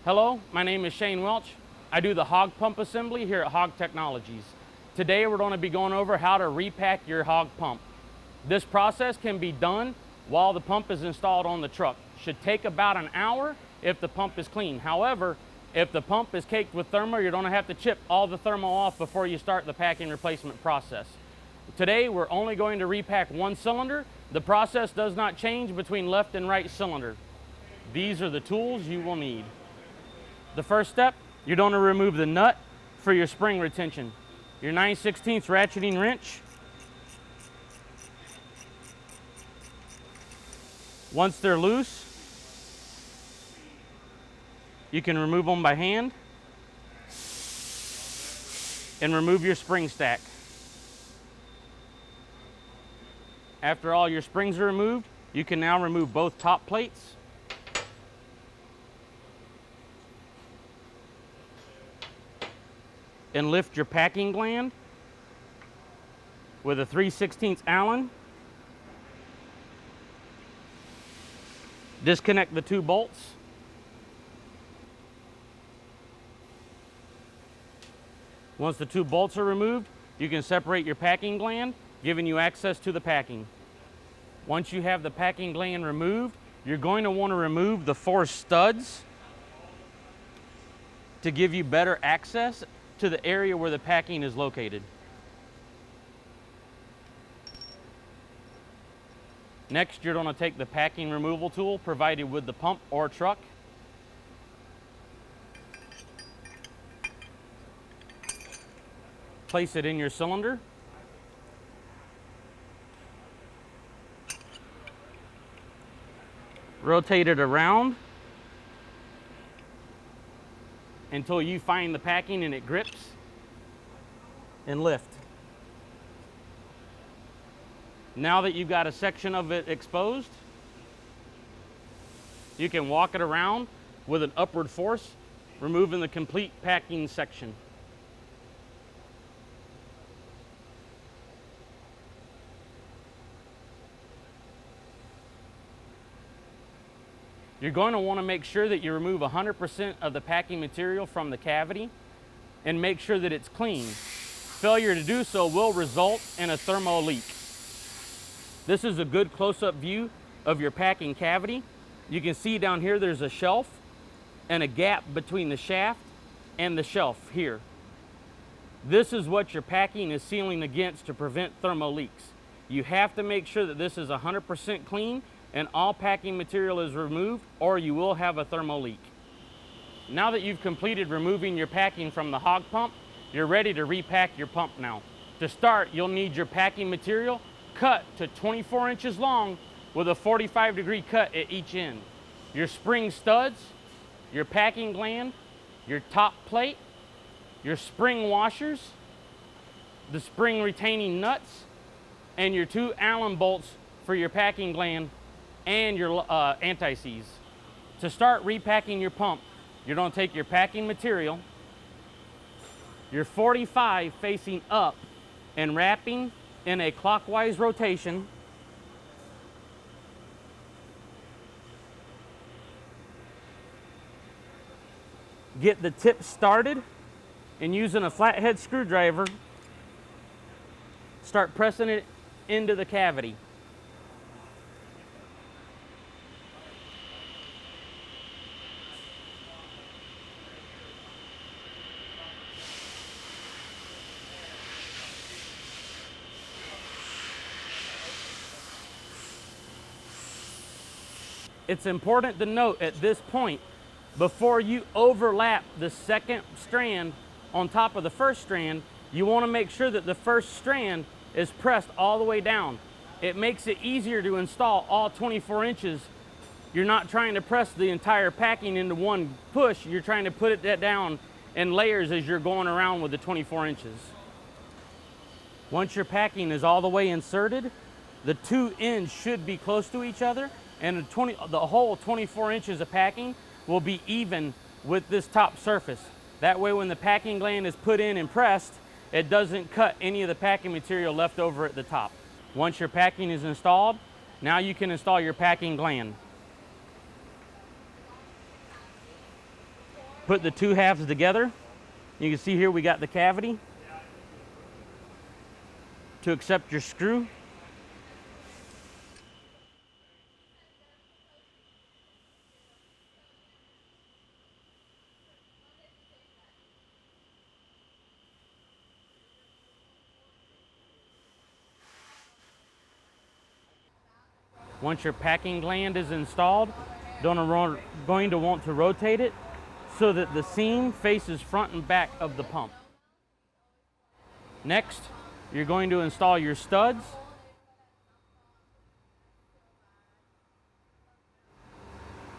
Hello, my name is Shane Welch. I do the hog pump assembly here at Hog Technologies. Today we're going to be going over how to repack your hog pump. This process can be done while the pump is installed on the truck. Should take about an hour if the pump is clean. However, if the pump is caked with thermo, you're going to have to chip all the thermo off before you start the packing replacement process. Today we're only going to repack one cylinder. The process does not change between left and right cylinder. These are the tools you will need. The first step, you're going to remove the nut for your spring retention. Your 9/16 ratcheting wrench. Once they're loose, you can remove them by hand and remove your spring stack. After all your springs are removed, you can now remove both top plates. And lift your packing gland with a 3/16 Allen. Disconnect the two bolts. Once the two bolts are removed, you can separate your packing gland, giving you access to the packing. Once you have the packing gland removed, you're going to want to remove the 4 studs to give you better access to the area where the packing is located. Next, you're going to take the packing removal tool provided with the pump or truck. Place it in your cylinder. Rotate it around until you find the packing and it grips, and lift. Now that you've got a section of it exposed, you can walk it around with an upward force, removing the complete packing section. You're going to want to make sure that you remove 100% of the packing material from the cavity and make sure that it's clean. Failure to do so will result in a thermo leak. This is a good close-up view of your packing cavity. You can see down here there's a shelf and a gap between the shaft and the shelf here. This is what your packing is sealing against to prevent thermo leaks. You have to make sure that this is 100% clean and all packing material is removed, or you will have a thermo leak. Now that you've completed removing your packing from the hog pump, you're ready to repack your pump now. To start, you'll need your packing material cut to 24 inches long with a 45-degree cut at each end. Your spring studs, your packing gland, your top plate, your spring washers, the spring retaining nuts, and your 2 Allen bolts for your packing gland and your anti-seize. To start repacking your pump, you're going to take your packing material, your 45 facing up and wrapping in a clockwise rotation. Get the tip started and using a flathead screwdriver, start pressing it into the cavity. It's important to note at this point, before you overlap the second strand on top of the first strand, you want to make sure that the first strand is pressed all the way down. It makes it easier to install all 24 inches. You're not trying to press the entire packing into one push, you're trying to put it down in layers as you're going around with the 24 inches. Once your packing is all the way inserted, the 2 ends should be close to each other, and the whole 24 inches of packing will be even with this top surface. That way when the packing gland is put in and pressed, it doesn't cut any of the packing material left over at the top. Once your packing is installed, now you can install your packing gland. put the two halves together. You can see here we got the cavity to accept your screw. Once your packing gland is installed, going to want to rotate it so that the seam faces front and back of the pump. Next, you're going to install your studs.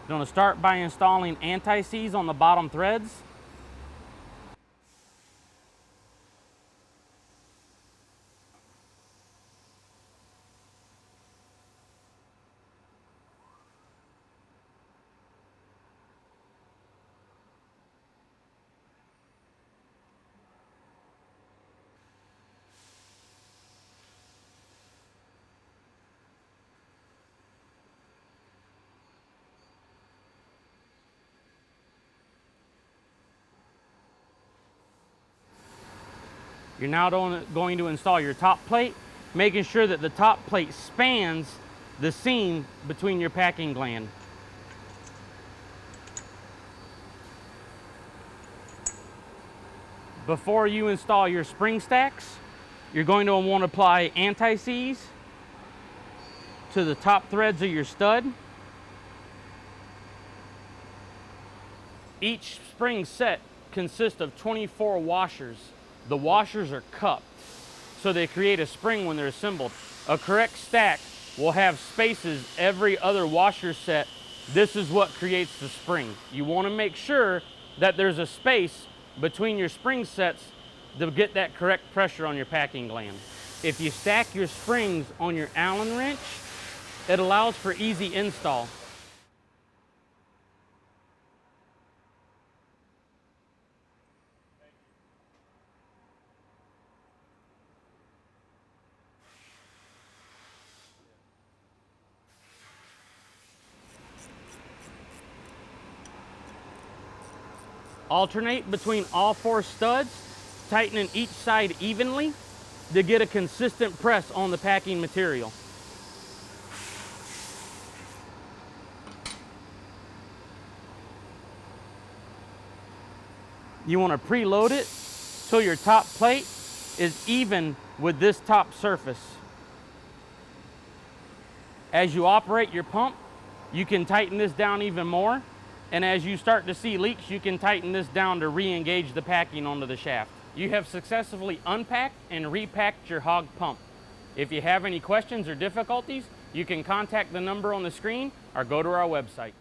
You're going to start by installing anti-seize on the bottom threads. You're now going to install your top plate, making sure that the top plate spans the seam between your packing gland. Before you install your spring stacks, you're going to want to apply anti-seize to the top threads of your stud. Each spring set consists of 24 washers. The washers are cupped, so they create a spring when they're assembled. A correct stack will have spaces every other washer set. This is what creates the spring. You want to make sure that there's a space between your spring sets to get that correct pressure on your packing gland. If you stack your springs on your Allen wrench, it allows for easy install. Alternate between all 4 studs, tightening each side evenly to get a consistent press on the packing material. You want to preload it so your top plate is even with this top surface. As you operate your pump, you can tighten this down even more. And as you start to see leaks, you can tighten this down to re-engage the packing onto the shaft. You have successfully unpacked and repacked your Hog pump. If you have any questions or difficulties, you can contact the number on the screen or go to our website.